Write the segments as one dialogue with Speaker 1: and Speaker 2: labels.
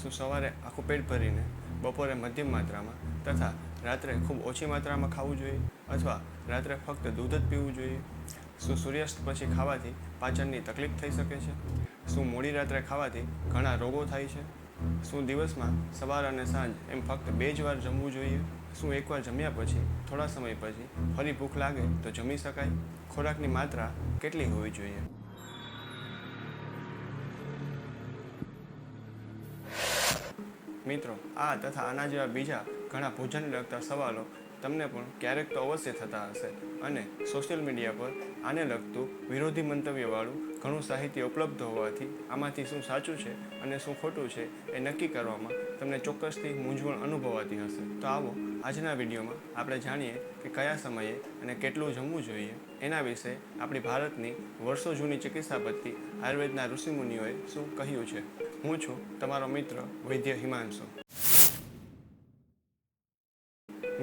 Speaker 1: શું સવારે આખું પેટ ભરીને, બપોરે મધ્યમ માત્રામાં તથા રાત્રે ખૂબ ઓછી માત્રામાં ખાવું જોઈએ અથવા રાત્રે ફક્ત દૂધ જ પીવું જોઈએ? શું સૂર્યાસ્ત પછી ખાવાથી પાચનની તકલીફ થઈ શકે છે? શું મોડી રાત્રે ખાવાથી ઘણા રોગો થાય છે? શું દિવસમાં સવાર અને સાંજ એમ ફક્ત 2 જ વાર જમવું જોઈએ? શું એકવાર જમ્યા પછી થોડા સમય પછી ફરી ભૂખ લાગે તો જમી શકાય? ખોરાકની માત્રા કેટલી હોવી જોઈએ? મિત્રો, આ તથા આના જેવા બીજા ઘણા ભોજનને લગતા સવાલો તમને પણ ક્યારેક તો અવશ્ય થતા હશે અને સોશિયલ મીડિયા પર આને લગતું વિરોધી મંતવ્યવાળું ઘણું સાહિત્ય ઉપલબ્ધ હોવાથી આમાંથી શું સાચું છે અને શું ખોટું છે એ નક્કી કરવામાં તમને ચોક્કસથી મૂંઝવણ અનુભવાતી હશે. તો આવો આજના વિડીયોમાં આપણે જાણીએ કે કયા સમયે અને કેટલું જમવું જોઈએ. એના વિશે આપણી ભારતની વર્ષો જૂની ચિકિત્સા પદ્ધતિ આયુર્વેદના ઋષિમુનિઓએ શું કહ્યું છે. હું છું તમારો મિત્ર વૈદ્ય હિમાંશુ.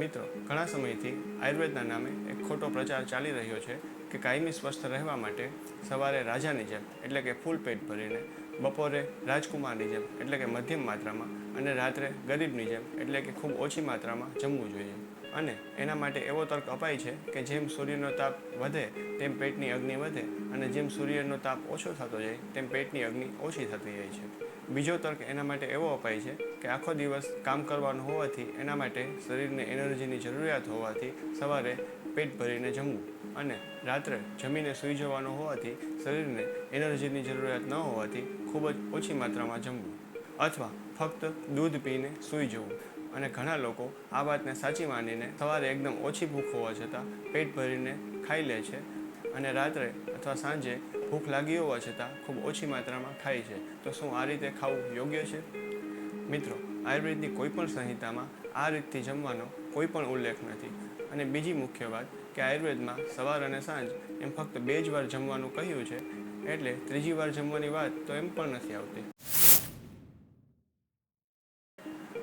Speaker 1: મિત્રો, ઘણા સમયથી આયુર્વેદના નામે એક ખોટો પ્રચાર ચાલી રહ્યો છે કે કાયમી સ્વસ્થ રહેવા માટે સવારે રાજાની જેમ એટલે કે ફૂલ પેટ ભરીને, બપોરે રાજકુમારની જેમ એટલે કે મધ્યમ માત્રામાં અને રાત્રે ગરીબની જેમ એટલે કે ખૂબ ઓછી માત્રામાં જમવું જોઈએ. અને એના માટે એવો તર્ક અપાય છે કે જેમ સૂર્યનો તાપ વધે તેમ પેટની અગ્નિ વધે અને જેમ સૂર્યનો તાપ ઓછો થતો જાય તેમ પેટની અગ્નિ ઓછી થતી જાય છે. બીજો તર્ક એના માટે એવો અપાય છે કે આખો દિવસ કામ કરવાનું હોવાથી એના માટે શરીરને એનર્જીની જરૂરિયાત હોવાથી સવારે પેટ ભરીને જમવું અને રાત્રે જમીને સૂઈ જવાનું હોવાથી શરીરને એનર્જીની જરૂરિયાત ન હોવાથી ખૂબ જ ઓછી માત્રામાં જમવું અથવા ફક્ત દૂધ પીને સૂઈ જવું. અને ઘણા લોકો આ વાતને સાચી માનીને સવારે એકદમ ઓછી ભૂખ હોવા છતાં પેટ ભરીને ખાઈ લે છે અને રાત્રે અથવા સાંજે ભૂખ લાગી હોવા છતાં ખૂબ ઓછી માત્રામાં ખાય છે. તો શું આ રીતે ખાવું યોગ્ય છે? મિત્રો, આયુર્વેદની કોઈ પણ સંહિતામાં આ રીતથી જમવાનો કોઈ પણ ઉલ્લેખ નથી. અને બીજી મુખ્ય વાત કે આયુર્વેદમાં સવાર અને સાંજ એમ ફક્ત 2 જ વાર જમવાનું કહ્યું છે એટલે ત્રીજી વાર જમવાની વાત તો એમ પણ નથી આવતી.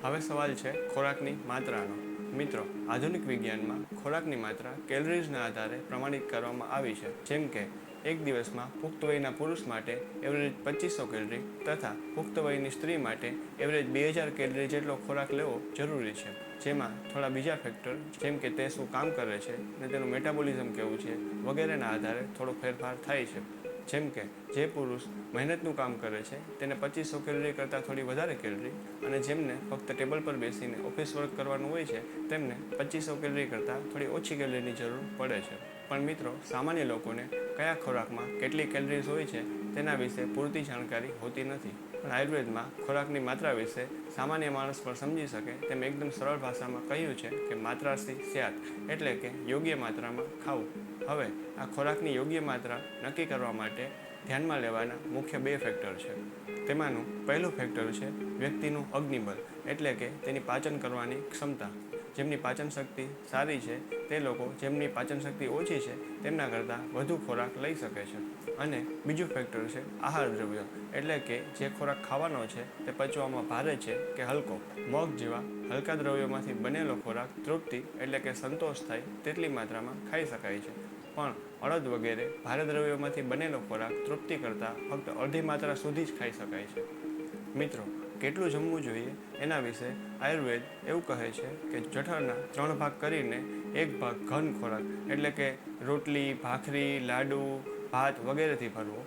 Speaker 1: હવે સવાલ છે ખોરાકની માત્રાનો. મિત્રો, આધુનિક વિજ્ઞાનમાં ખોરાકની માત્રા કેલરીઝના આધારે પ્રમાણિત કરવામાં આવી છે. જેમ કે એક દિવસમાં પુખ્ત વયના પુરુષ માટે એવરેજ 2500 કેલરી તથા પુખ્ત વયની સ્ત્રી માટે એવરેજ 2000 કેલરી જેટલો ખોરાક લેવો જરૂરી છે. જેમાં થોડા બીજા ફેક્ટર જેમ કે તે શું કામ કરે છે અને તેનું મેટાબોલિઝમ કેવું છે વગેરેના આધારે થોડો ફેરફાર થાય છે. જેમ કે જે પુરુષ મહેનતનું કામ કરે છે તેને 2500 કેલરી કરતાં થોડી વધારે કેલરી અને જેમને ફક્ત ટેબલ પર બેસીને ઓફિસ વર્ક કરવાનું હોય છે તેમને 2500 કેલરી કરતાં થોડી ઓછી કેલરીની જરૂર પડે છે. પણ મિત્રો, સામાન્ય લોકોને કયા ખોરાકમાં કેટલી કેલરીઝ હોય છે તેના વિશે પૂરતી જાણકારી હોતી નથી. પણ આયુર્વેદમાં ખોરાકની માત્રા વિશે સામાન્ય માણસ પણ સમજી શકે તેમ એકદમ સરળ ભાષામાં કહ્યું છે કે માત્રાસી સ્યાત એટલે કે યોગ્ય માત્રામાં ખાવું. હવે આ ખોરાકની યોગ્ય માત્રા નક્કી કરવા માટે ધ્યાનમાં લેવાના મુખ્ય 2 ફેક્ટર છે. તેમાંનું પહેલું ફેક્ટર છે વ્યક્તિનું અગ્નિબળ એટલે કે તેની પાચન કરવાની ક્ષમતા. જેમની પાચન શક્તિ સારી છે તે લોકો જેમની પાચન શક્તિ ઓછી છે તેમના કરતાં વધુ ખોરાક લઈ શકે છે. અને બીજું ફેક્ટર છે આહાર દ્રવ્ય એટલે કે જે ખોરાક ખાવાનો છે તે પચવામાં ભારે છે કે હલકો. મગ જેવા હલકા દ્રવ્યોમાંથી બનેલો ખોરાક તૃપ્તિ એટલે કે સંતોષ થાય તેટલી માત્રામાં ખાઈ શકાય છે. પણ અડદ વગેરે ભારે દ્રવ્યોમાંથી બનેલો ખોરાક તૃપ્તિ કરતાં ફક્ત અડધી માત્રા સુધી જ ખાઈ શકાય છે. મિત્રો, કેટલું જમવું જોઈએ એના વિશે આયુર્વેદ એવું કહે છે કે જઠરના 3 ભાગ કરીને એક ભાગ ઘન ખોરાક એટલે કે રોટલી, ભાખરી, લાડુ, ભાત વગેરેથી ભરવો,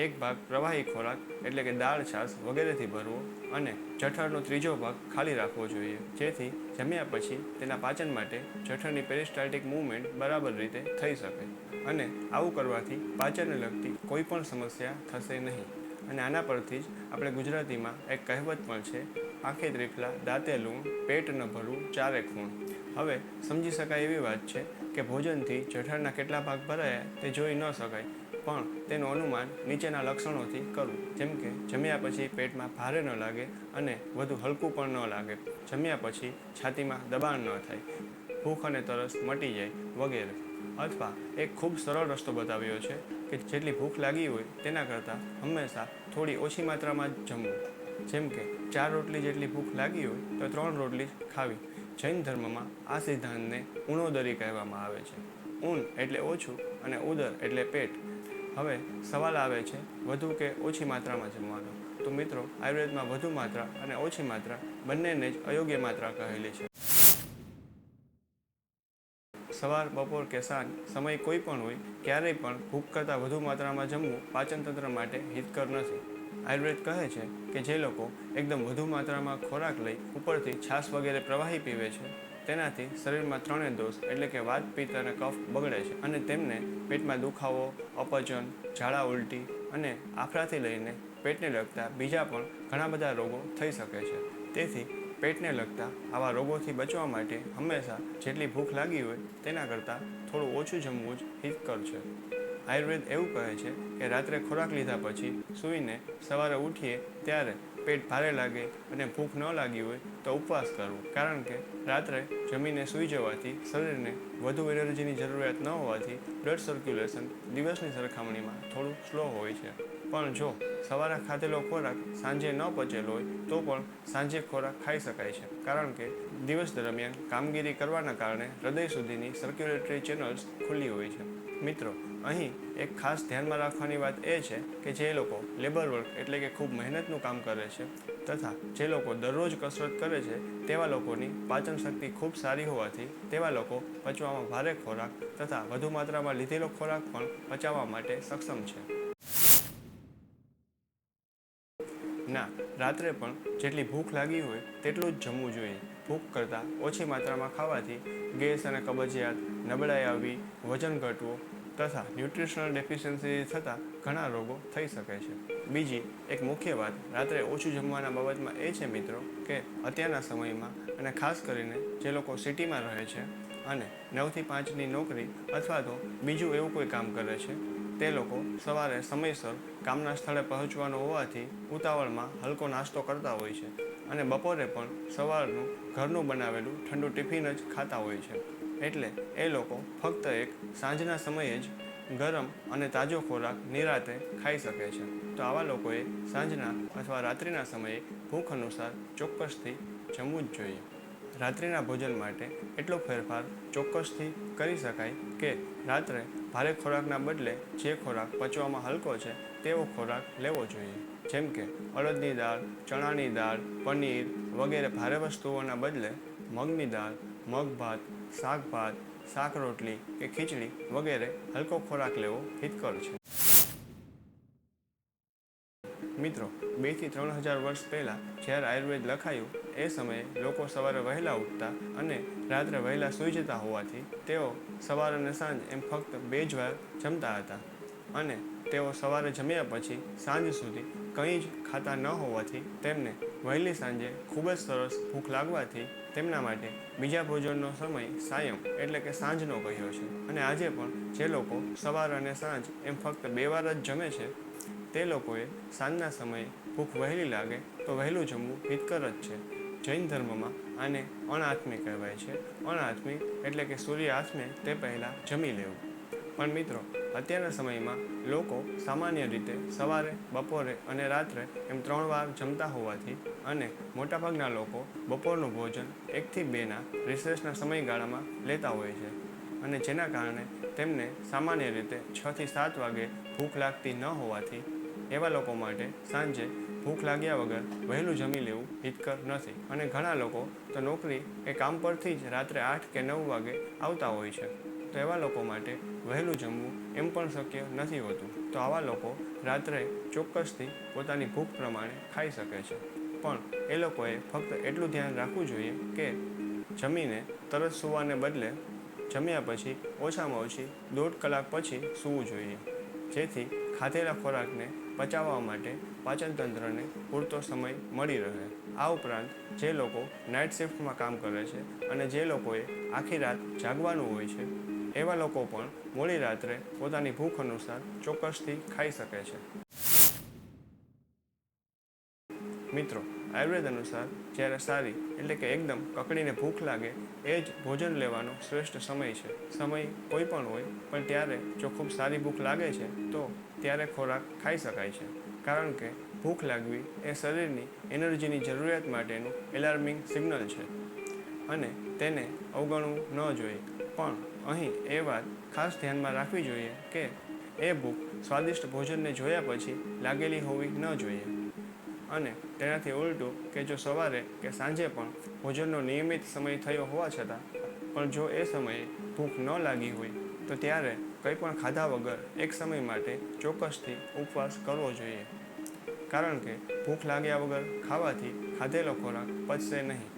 Speaker 1: એક ભાગ પ્રવાહી ખોરાક એટલે કે દાળ, છાશ વગેરેથી ભરવો અને જઠરનો ત્રીજો ભાગ ખાલી રાખવો જોઈએ. જેથી જમ્યા પછી તેના પાચન માટે જઠરની પેરિસ્ટાલ્ટિક મૂવમેન્ટ બરાબર રીતે થઈ શકે અને આવું કરવાથી પાચનને લગતી કોઈ પણ સમસ્યા થશે નહીં. અને આના પરથી જ આપણે ગુજરાતીમાં એક કહેવત પણ છે, આંખે ત્રિફલા, દાંતે લૂણ, પેટ ન ભરવું, ચારે ખૂણ. હવે સમજી શકાય એવી વાત છે કે ભોજનથી જઠરના કેટલા ભાગ ભરાયા તે જોઈ ન શકાય પણ તેનું અનુમાન નીચેના લક્ષણોથી કરવું. જેમ કે જમ્યા પછી પેટમાં ભારે ન લાગે અને વધુ હલકું પણ ન લાગે, જમ્યા પછી છાતીમાં દબાણ ન થાય, ભૂખ અને તરસ મટી જાય વગેરે. અથવા એક ખૂબ સરળ રસ્તો બતાવ્યો છે કે જેટલી ભૂખ લાગી હોય તેના કરતાં હંમેશા થોડી ઓછી માત્રામાં જ જમવું. જેમ કે 4 રોટલી જેટલી ભૂખ લાગી હોય તો 3 રોટલી ખાવી. જૈન ધર્મમાં આ સિદ્ધાંતને ઉણોદરી કહેવામાં આવે છે. ઉણ એટલે ઓછું અને ઉદર એટલે પેટ. હવે સવાલ આવે છે વધુ કે ઓછી માત્રામાં જમવાનો. તો મિત્રો આયુર્વેદમાં વધુ માત્રા અને ઓછી માત્રા બંનેને જ અયોગ્ય માત્રા કહેલી છે. સવાર, બપોર કે સાંજ સમય કોઈ પણ હોય, ક્યારેય પણ ભૂખ કરતાં વધુ માત્રામાં જમવું પાચનતંત્ર માટે હિતકર નથી. આયુર્વેદ કહે છે કે જે લોકો એકદમ વધુ માત્રામાં ખોરાક લઈ ઉપરથી છાશ વગેરે પ્રવાહી પીવે છે, તેનાથી શરીરમાં ત્રણેય દોષ એટલે કે વાત, પિત્ત અને કફ બગડે છે અને તેમને પેટમાં દુખાવો, અપચન, ઝાડા ઉલટી અને આફરાથી લઈને પેટને લગતા બીજા પણ ઘણા બધા રોગો થઈ શકે છે. તેથી પેટને લગતા આવા રોગોથી બચવા માટે હંમેશા જેટલી ભૂખ લાગી હોય તેના કરતાં થોડું ઓછું જમવું જ હિતકર છે. આયુર્વેદ એવું કહે છે કે રાત્રે ખોરાક લીધા પછી સૂઈને સવારે ઉઠીએ ત્યારે પેટ ભારે લાગે અને ભૂખ ન લાગી હોય તો ઉપવાસ કરવો, કારણ કે રાત્રે જમીને સૂઈ જવાથી શરીરને વધુ એનર્જીની જરૂરિયાત ન હોવાથી બ્લડ સર્ક્યુલેશન દિવસની સરખામણીમાં થોડું સ્લો હોય છે. પણ જો સવારે ખાધેલો ખોરાક સાંજે ન પચેલો હોય તો પણ સાંજે ખોરાક ખાઈ શકાય છે, કારણ કે દિવસ દરમિયાન કામગીરી કરવાના કારણે હૃદય સુધીની સર્ક્યુલેટરી ચેનલ્સ ખુલ્લી હોય છે. મિત્રો, અહીં એક ખાસ ધ્યાનમાં રાખવાની વાત એ છે કે જે લોકો લેબર વર્ક એટલે કે ખૂબ મહેનતનું કામ કરે છે તથા જે લોકો દરરોજ કસરત કરે છે તેવા લોકોની પાચન શક્તિ ખૂબ સારી હોવાથી તેવા લોકો પચવામાં ભારે ખોરાક તથા વધુ માત્રામાં લીધેલો ખોરાક પણ પચાવવા માટે સક્ષમ છે. ના, રાત્રે પણ જેટલી ભૂખ લાગી હોય તેટલું જ જમવું જોઈએ. ભૂખ કરતાં ઓછી માત્રામાં ખાવાથી ગેસ અને કબજિયાત, નબળાઈ આવવી, વજન ઘટવું તથા ન્યુટ્રિશનલ ડેફિશિયન્સી થતાં ઘણા રોગો થઈ શકે છે. બીજી એક મુખ્ય વાત રાત્રે ઓછું જમવાના બાબતમાં એ છે મિત્રો કે અત્યારના સમયમાં અને ખાસ કરીને જે લોકો સિટીમાં રહે છે અને 9 થી 5ની નોકરી અથવા તો બીજું એવું કોઈ કામ કરે છે, તે લોકો સવારે સમયસર કામના સ્થળે પહોંચવાનું હોવાથી ઉતાવળમાં હલકો નાસ્તો કરતા હોય છે અને બપોરે પણ સવારનું ઘરનું બનાવેલું ઠંડુ ટિફિન જ ખાતા હોય છે. એટલે એ લોકો ફક્ત એક સાંજના સમયે જ ગરમ અને તાજો ખોરાક નિરાતે ખાઈ શકે છે. તો આવા લોકોએ સાંજના અથવા રાત્રિના સમયે ભૂખ અનુસાર ચોક્કસથી જમવું જ જોઈએ. રાત્રિના ભોજન માટે એટલો ફેરફાર ચોક્કસથી કરી શકાય કે રાત્રે ભારે ખોરાકના બદલે જે ખોરાક પચવામાં હલકો છે તેવો ખોરાક લેવો જોઈએ. જેમ કે અડદની દાળ, ચણાની દાળ, પનીર વગેરે ભારે વસ્તુઓના બદલે મગની દાળ, મગભાત, શાકભાત, શાક રોટલી કે ખીચડી વગેરે હલકો ખોરાક લેવો હિતકર છે. મિત્રો, 2 થી 3 હજાર વર્ષ પહેલાં જ્યારે આયુર્વેદ લખાયું એ સમયે લોકો સવારે વહેલા ઉઠતા અને રાત્રે વહેલા સૂઈ જતા હોવાથી તેઓ સવાર અને સાંજ એમ ફક્ત 2 જ વાર જમતા હતા અને તેઓ સવારે જમ્યા પછી સાંજ સુધી કંઈ જ ખાતા ન હોવાથી તેમને વહેલી સાંજે ખૂબ જ સરસ ભૂખ લાગવાથી તેમના માટે બીજા ભોજનનો સમય સાયં એટલે કે સાંજનો કહ્યો છે. અને આજે પણ જે લોકો સવાર અને સાંજ એમ ફક્ત 2 વાર જ જમે છે તે લોકોએ સાંજના સમયે ભૂખ વહેલી લાગે તો વહેલું જમવું હિતકર જ છે. જૈન ધર્મમાં આને અણઆથમી કહેવાય છે. અણઆથમી એટલે કે સૂર્ય આથમે તે પહેલાં જમી લેવું. પણ મિત્રો, અત્યારના સમયમાં લોકો સામાન્ય રીતે સવારે, બપોરે અને રાત્રે એમ 3 વાર જમતા હોવાથી અને મોટાભાગના લોકો બપોરનું ભોજન 1 થી 2ના રિસેસના સમયગાળામાં લેતા હોય છે અને જેના કારણે તેમને સામાન્ય રીતે 6 થી 7 વાગે ભૂખ લાગતી ન હોવાથી એવા લોકો માટે સાંજે ભૂખ લાગ્યા વગર વહેલું જમી લેવું હિતકર નથી. અને ઘણા લોકો તો નોકરી કે કામ પરથી જ રાત્રે 8 કે 9 વાગે આવતા હોય છે. તો એવા લોકો માટે વહેલું જમવું એમ પણ શક્ય નથી હોતું. તો આવા લોકો રાત્રે ચોક્કસથી પોતાની ભૂખ પ્રમાણે ખાઈ શકે છે. પણ એ લોકોએ ફક્ત એટલું ધ્યાન રાખવું જોઈએ કે જમીને તરત સૂવાને બદલે જમ્યા પછી ઓછામાં ઓછી 1.5 કલાક પછી સૂવું જોઈએ, જેથી ખાધેલા ખોરાકને પચાવવા માટે પાચનતંત્રને પૂરતો સમય મળી રહે. આ ઉપરાંત જે લોકો નાઇટ શિફ્ટમાં કામ કરે છે અને જે લોકોએ આખી રાત જાગવાનું હોય છે એવા લોકો પણ મોડી રાત્રે પોતાની ભૂખ અનુસાર ચોક્કસથી ખાઈ શકે છે. મિત્રો, આયુર્વેદ અનુસાર જ્યારે સારી એટલે કે એકદમ કકડીને ભૂખ લાગે એ જ ભોજન લેવાનો શ્રેષ્ઠ સમય છે. સમય કોઈ પણ હોય પણ ત્યારે જો ખૂબ સારી ભૂખ લાગે છે તો ત્યારે ખોરાક ખાઈ શકાય છે, કારણ કે ભૂખ લાગવી એ શરીરની એનર્જીની જરૂરિયાત માટેનું એલાર્મિંગ સિગ્નલ છે અને તેને અવગણવું ન જોઈએ. પણ અહીં એ વાત ખાસ ધ્યાનમાં રાખવી જોઈએ કે એ ભૂખ સ્વાદિષ્ટ ભોજનને જોયા પછી લાગેલી હોવી ન જોઈએ. અને તેનાથી ઉલટું કે જો સવારે કે સાંજે પણ ભોજનનો નિયમિત સમય થયો હોવા છતાં પણ જો એ સમયે ભૂખ ન લાગી હોય તો ત્યારે કંઈ પણ ખાધા વગર એક સમય માટે ચોક્કસથી ઉપવાસ કરવો જોઈએ. કારણ કે ભૂખ લાગ્યા વગર ખાવાથી ખાધેલો ખોરાક પચશે નહીં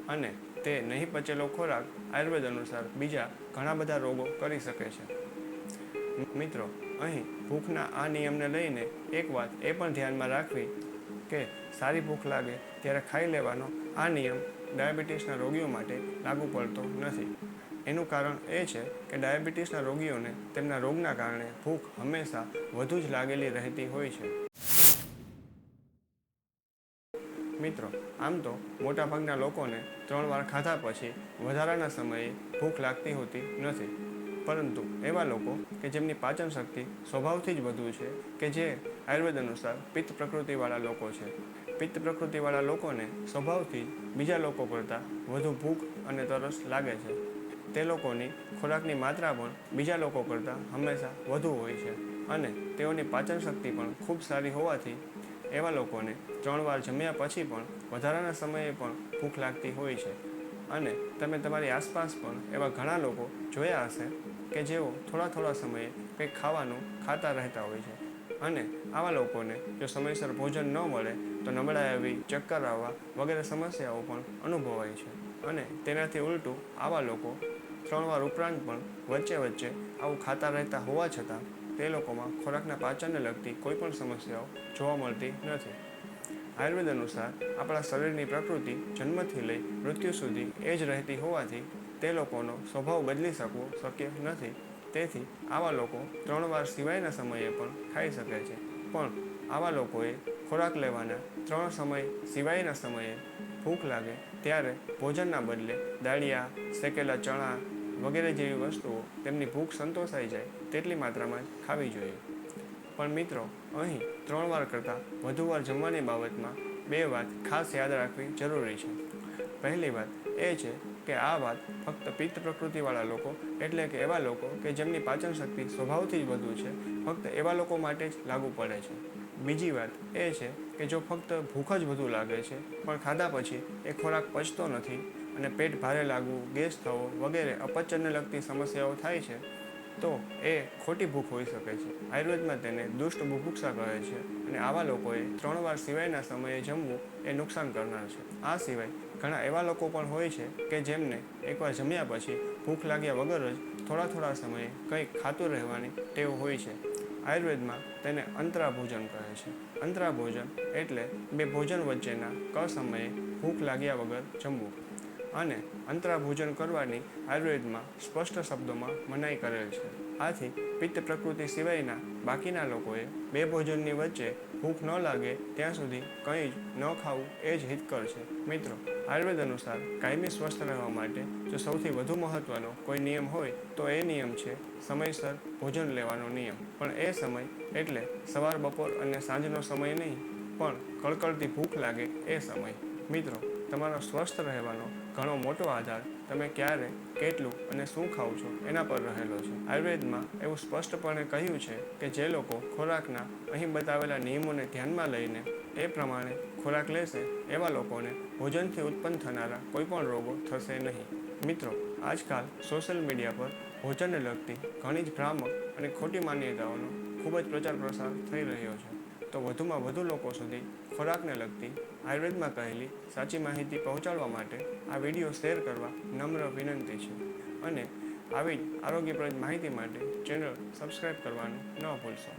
Speaker 1: અને તે નહીં પચેલો ખોરાક આયુર્વેદ અનુસાર બીજા ઘણા બધા રોગો કરી શકે છે. મિત્રો, અહીં ભૂખના આ નિયમને લઈને એક વાત એ પણ ધ્યાનમાં રાખવી કે સારી ભૂખ લાગે ત્યારે ખાઈ લેવાનો આ નિયમ ડાયાબિટીસના રોગીઓ માટે લાગુ પડતો નથી. એનું કારણ એ છે કે ડાયાબિટીસના રોગીઓને તેમના રોગના કારણે ભૂખ હંમેશા વધુ જ લાગેલી રહેતી હોય છે. મિત્રો, આમ તો મોટાભાગના લોકોને 3 વાર ખાધા પછી વધારાના સમયે ભૂખ લાગતી હોતી નથી. પરંતુ એવા લોકો કે જેમની પાચન શક્તિ સ્વભાવથી જ વધુ છે કે જે આયુર્વેદ અનુસાર પિત્ત પ્રકૃતિવાળા લોકો છે. પિત્ત પ્રકૃતિવાળા લોકોને સ્વભાવથી બીજા લોકો કરતાં વધુ ભૂખ અને તરસ લાગે છે. તે લોકોની ખોરાકની માત્રા પણ બીજા લોકો કરતાં હંમેશા વધુ હોય છે અને તેઓની પાચન શક્તિ પણ ખૂબ સારી હોવાથી એવા લોકોને 3 વાર જમ્યા પછી પણ વધારાના સમયે પણ ભૂખ લાગતી હોય છે. અને તમે તમારી આસપાસ પણ એવા ઘણા લોકો જોયા હશે કે જેઓ થોડા સમયે કંઈક ખાવાનું ખાતા રહેતા હોય છે અને આવા લોકોને જો સમયસર ભોજન ન મળે તો નબળાઈ આવી, ચક્કર આવવા વગેરે સમસ્યાઓ પણ અનુભવાય છે. અને તેનાથી ઉલટું આવા લોકો 3 વાર ઉપરાંત પણ વચ્ચે આવું ખાતા રહેતા હોવા છતાં તે લોકોમાં ખોરાકના પાચનને લગતી કોઈ પણ સમસ્યાઓ જોવા મળતી નથી. આયુર્વેદ અનુસાર આપણા શરીરની પ્રકૃતિ જન્મથી લઈ મૃત્યુ સુધી એ જ રહેતી હોવાથી તે લોકોનો સ્વભાવ બદલી શકવો શક્ય નથી. તેથી આવા લોકો 3 વાર સિવાયના સમયે પણ ખાઈ શકે છે. પણ આવા લોકોએ ખોરાક લેવાના 3 સમય સિવાયના સમયે ભૂખ લાગે ત્યારે ભોજનના બદલે દાળિયા, શેકેલા ચણા વગેરે જેવી વસ્તુઓ તેમની ભૂખ સંતોષાઈ જાય તેટલી માત્રામાં જ ખાવી જોઈએ. પણ મિત્રો, અહીં 3 વાર કરતાં વધુ વાર જમવાની બાબતમાં 2 વાત ખાસ યાદ રાખવી જરૂરી છે. પહેલી વાત એ છે કે આ વાત ફક્ત પિત્ત પ્રકૃતિવાળા લોકો એટલે કે એવા લોકો કે જેમની પાચન શક્તિ સ્વભાવથી જ વધુ છે ફક્ત એવા લોકો માટે જ લાગુ પડે છે. બીજી વાત એ છે કે જો ફક્ત ભૂખ જ વધુ લાગે છે પણ ખાધા પછી એ ખોરાક પચતો નથી અને પેટ ભારે લાગવું, ગેસ થવો વગેરે અપચનને લગતી સમસ્યાઓ થાય છે તો એ ખોટી ભૂખ હોઈ શકે છે. આયુર્વેદમાં તેને દુષ્ટ બુભુક્ષા કહે છે અને આવા લોકોએ 3 વાર સિવાયના સમયે જમવું એ નુકસાન કરનાર છે. આ સિવાય ઘણા એવા લોકો પણ હોય છે કે જેમને એકવાર જમ્યા પછી ભૂખ લાગ્યા વગર જ થોડા સમયે કંઈક ખાતું રહેવાની ટેવ હોય છે. આયુર્વેદમાં તેને અંતરા ભોજન કહે છે. અંતરા ભોજન એટલે 2 ભોજન વચ્ચેના સમયે ભૂખ લાગ્યા વગર જમવું. અને અંતરા ભોજન કરવાની આયુર્વેદમાં સ્પષ્ટ શબ્દોમાં મનાઈ કરેલ છે. આથી પિત્ત પ્રકૃતિ સિવાયના બાકીના લોકોએ 2 ભોજનની વચ્ચે ભૂખ ન લાગે ત્યાં સુધી કંઈ જ ન ખાવું એ જ હિતકર છે. મિત્રો, આયુર્વેદ અનુસાર કાયમી સ્વસ્થ રહેવા માટે જો સૌથી વધુ મહત્ત્વનો કોઈ નિયમ હોય તો એ નિયમ છે સમયસર ભોજન લેવાનો નિયમ. પણ એ સમય એટલે સવાર, બપોર અને સાંજનો સમય નહીં, પણ કળકળતી ભૂખ લાગે એ સમય. મિત્રો, તમારો સ્વસ્થ રહેવાનો ઘણો મોટો આધાર તમે ક્યારે, કેટલું અને શું ખાઓ છો એના પર રહેલો છે. આયુર્વેદમાં એવું સ્પષ્ટપણે કહ્યું છે કે જે લોકો ખોરાકના અહીં બતાવેલા નિયમોને ધ્યાનમાં લઈને એ પ્રમાણે ખોરાક લેશે એવા લોકોને ભોજનથી ઉત્પન્ન થનારા કોઈ પણ રોગો થશે નહીં. મિત્રો, આજકાલ સોશિયલ મીડિયા પર ભોજનને લગતી ઘણી જ ભ્રામક અને ખોટી માન્યતાઓનો ખૂબ જ પ્રચાર પ્રસાર થઈ રહ્યો છે. તો વધુમાં વધુ લોકો સુધી ખોરાકને લગતી આયુર્વેદમાં કહેલી સાચી માહિતી પહોંચાડવા માટે આ વિડીયો શેર કરવા નમ્ર વિનંતી છે. અને આવી જ આરોગ્યપ્રદ માહિતી માટે ચેનલ સબસ્ક્રાઈબ કરવાનું ન ભૂલશો.